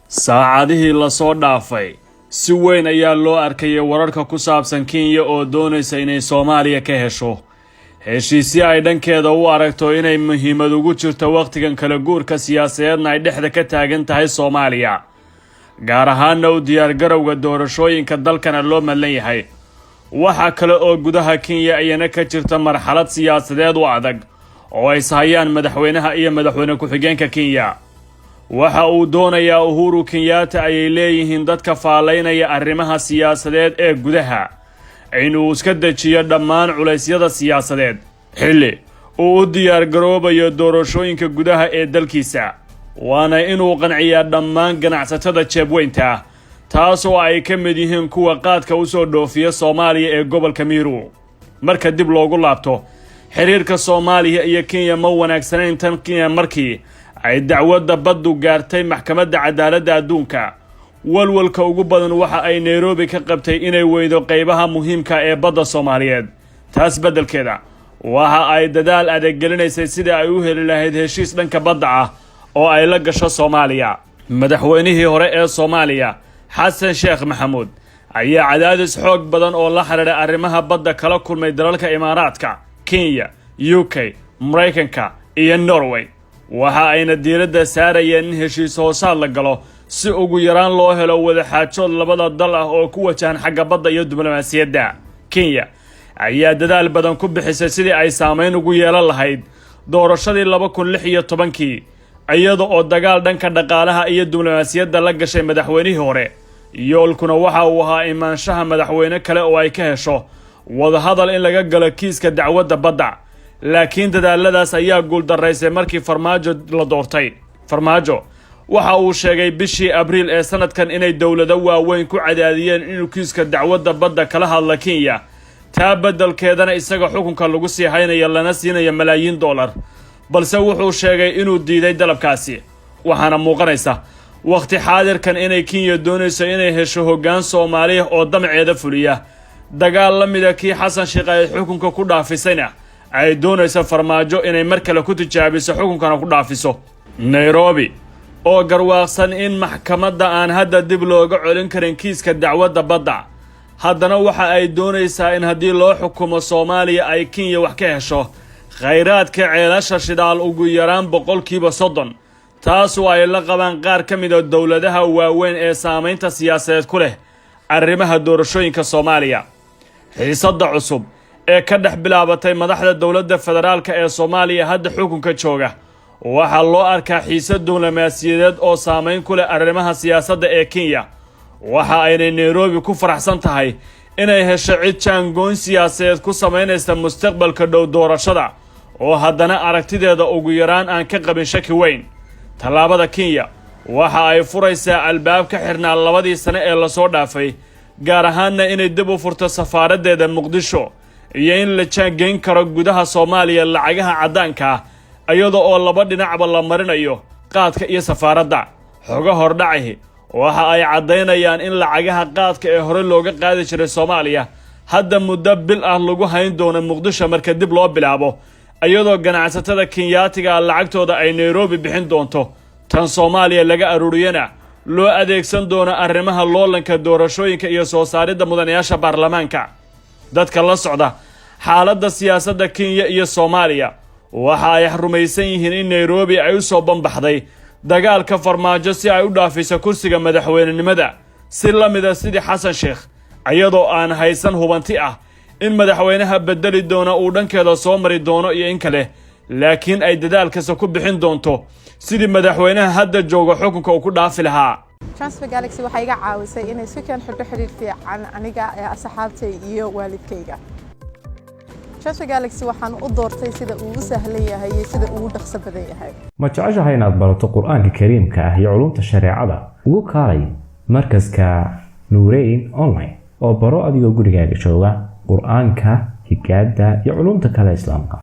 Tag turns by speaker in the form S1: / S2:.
S1: saacadihii la soo dhaafay si weyn ayaa loo arkayay wararka ku saabsan Kenya oo doonaysa inay Soomaaliya ka hesho heshiisyo ay dhankeeda u aragto inay muhiimad ugu jirto waqtigan kala guurka siyaasadeedna ay dhexda ka taagan tahay Soomaaliya gaar ahaanna u diyaar garowga doorashooyinka dalkana loo madlan yahay waxa kale oo gudaha Kenya ayana ka jirta marxalad siyaasadeed oo adag oo ay sahayaan madaxweynaha iyo madaxweyne ku-xigeenka Kenya waxa uu doonayaa Uhuru Kenyatta ay leeyihiin dadka faalaynaya arrimaha siyaasadeed ee gudaha inuu iska dajiyo dhammaan culeysyada siyaasadeed xilli uu u diyaar garoobayo doorashooyinka gudaha ee dalkiisa waana inuu qanciyaa dhammaan ganacsatada jeebweynta taasoo ay ka mid yihiin kuwa qaadka u soo dhoofiya Soomaaliya ee gobolka Miru marka dib loogu laabto xiriirka Soomaaliya iyo Kenya ma wanaagsanayn tan Kenya markii ay dacwadda baddu gaartay maxkamadda cadaaladda adduunka walwalka ugu badan waxa ay Nairobi ka qabtay inay weydo qaybaha muhiimka ee badda Soomaaliyeed taas beddelkeeda waxa ay dadaal adag gelinaysay sida ay u heli lahayd heshiis dhanka badda ah oo ay la gasho Soomaaliya madaxweynihii hore ee Soomaaliya Xasan Sheekh Maxamuud ayaa cadaadis xoog badan oo la xiriira arrimaha badda kala kulmay dalalka Imaaraadka Kenya UK Mareykanka iyo Norway waxa ayna diiradda saarayeen in heshiis hoosaad la galo si ugu yaraan loo helo wada xaajood labada dal ah oo ku wajahan xagga badda iyo diblomaasiyadda Kenya ayaa dadaal badan ku bixisay sidii ay saameyn ugu yeelan lahayd doorashadii 2016 iyada oo dagaal dhanka dhaqaalaha iyo diblomaasiyadda la gashay madaxweynihii hore yoolkuna waxa uu ahaa imaanshaha madaxweyne kale oo ay ka hesho wada hadal in laga galo kiiska dacwadda badda laakiin dadaaladaas ayaa guul daraysay markii Farmaajo la doortay Farmaajo waxa uu sheegay bishii Abriil ee sanadkan inay dawlado waaweyn ku cadaadiyeen inuu kiiska dacwadda badda kala hadla Kenya taa beddelkeedana isaga xukunka lagu sii haynayo lana siinayo malaayiin dollar balse wuxuu sheegay inuu diiday dalabkaasi waxaana muuqanaysa waqti xaadirkan inay Kenya doonayso inay hesho hoggaan Soomaaliya oo damceeda fuliya dagaal la mid ah kii Xasan Sheekh ay xukunka ku dhaafisayna ay doonayso Farmaajo inay mar kale ku tijaabiso xukunkana ku dhaafiso Nairobi oo garwaaqsan in maxkamadda aan hadda dib looga celin karin kiiska dacwadda badda haddana waxa ay doonaysaa in haddii loo xukumo Soomaaliya ay Kenya wax ka hesho khayraadka ceelasha shidaal ugu yaraan 30% taas oo ay la qabaan qaar ka mid ah dawladaha waaweyn ee saameynta siyaasadeed ku leh arrimaha doorashooyinka Soomaaliya xiisadda cusub ee ka dhex bilaabatay madaxda dawladda federaalka ee Soomaaliya hadda xukunka jooga waxa loo arkaa xiisad diblomaasiyadeed oo saameyn ku leh arrimaha siyaasadda ee Kenya waxa ay Nairobi ku faraxsan tahay inay hesho cid jaangoyn siyaasadeed ku sameynaysa mustaqbalka dhow doorashada oo haddana aragtideeda ugu yaraan aan ka qabin shaki weyn talaabada Kenya waxa ay furaysaa albaab ka xirnaa 2 sano ee la soo dhaafay gaar ahaanna inay dib u furto safaaradeeda Muqdisho iyo in la jaangeyn karo gudaha Soomaaliya lacagaha cadaanka iyadoo oo laba dhinacba la marinayo qaadka iyo safaaradda xogo hordhacahi waxa ay cadeynayaan in lacagaha qaadka ee hore looga qaadi jiray Soomaaliya hadda muddo bil ah lagu hayn doono Muqdisho marka dib loo bilaabo iyadoo ganacsatada Kenyaatiga lacagtooda ay Nairobi bixin doonto tan Soomaaliya laga aruuriyana loo adeegsan doono arrimaha loolanka doorashooyinka iyo soo saaridda mudanayaasha baarlamaanka dadka la socda xaaladda siyaasadda Kenya iyo Soomaaliya waxa ay rumaysan yihiin in Nairobi ay u soo banbaxday dagaalka Farmaajo si ay u dhaafiso kursiga madaxweynenimada si la mid ah sidii Xasan Sheekh iyadoo aan haysan hubanti ah in madaxweynaha bedeli doona uu dhankeeda soo mari doono iyo in kale laakiin ay dadaalkiisa ku bixin doonto sidii madaxweynaha hadda jooga xukunka uu ku dhaafi lahaa
S2: Transfer Galaxy waxay iga caawisay inay si kan xiriir fiican aniga asxaabtay iyo waalidkayga Transfer Galaxy waxaan u doortay sida uu u sahlan yahay iyo sida uu u dhaqso badan yahay
S3: ma jeceshahay inaad barato Qur'aanka Kariimka ah iyo culumta shariicada ugu kaalay markaska Nuurayn Online oo baro adigoo gurigaaga jooga Qur'aanka higaada iyo culumta kale Islaamka